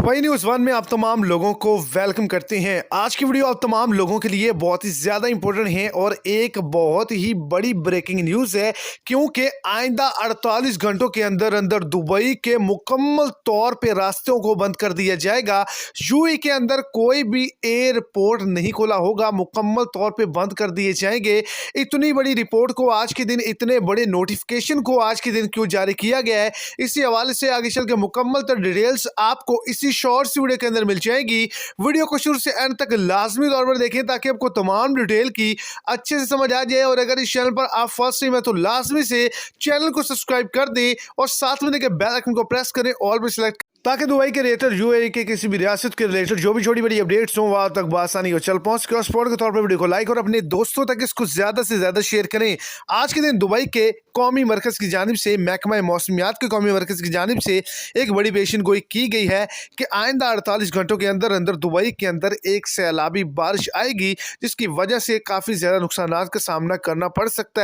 Dubai news one में आप तमाम लोगों को वेलकम करते हैं। आज की वीडियो आप तमाम लोगों के लिए बहुत ही ज़्यादा इंपॉर्टेंट है और एक बहुत ही बड़ी ब्रेकिंग न्यूज़ है, क्योंकि आइंदा 48 घंटों के अंदर अंदर दुबई के मुकम्मल तौर पे रास्तों को बंद कर दिया जाएगा। यूएई के अंदर कोई भी एयरपोर्ट नहीं खोला होगा, मुकम्मल तौर पे बंद कर दिए जाएंगे। इतनी बड़ी रिपोर्ट को आज के दिन, इतने बड़े नोटिफिकेशन को आज के दिन क्यों जारी किया गया है, इसी हवाले से आगे चल के मुकम्मल तर डिटेल्स आपको इसी शॉर्ट्स वीडियो के अंदर मिल जाएगी। वीडियो को शुरू से एंड तक लाजमी तौर पर देखें ताकि आपको तमाम डिटेल की अच्छे से समझ आ जाए। और अगर इस चैनल पर आप फर्स्ट टाइम है तो लाजमी से चैनल को सब्सक्राइब कर दें और साथ में देखे बेल आइकन को प्रेस करें, ऑल पर सिलेक्ट, ताकि दुबई के रिलेटेड यूएई के किसी भी रियासत के रिलेटेड जो भी छोटी बड़ी अपडेट्स हों वहां तक बआसानी हो चल पहुंच के स्पॉट के तौर पर वीडियो को लाइक और अपने दोस्तों तक इसको ज्यादा से ज्यादा शेयर करें। आज के दिन दुबई के कौमी मरकज़ की जानिब से, महकमा मौसमियात के कौमी मरकज़ की जानिब से एक बड़ी पेशन गोई की गई है कि आइंदा 48 घंटों के अंदर अंदर दुबई के अंदर एक सैलाबी बारिश आएगी, जिसकी वजह से काफ़ी ज़्यादा नुकसान का सामना करना पड़ सकता है।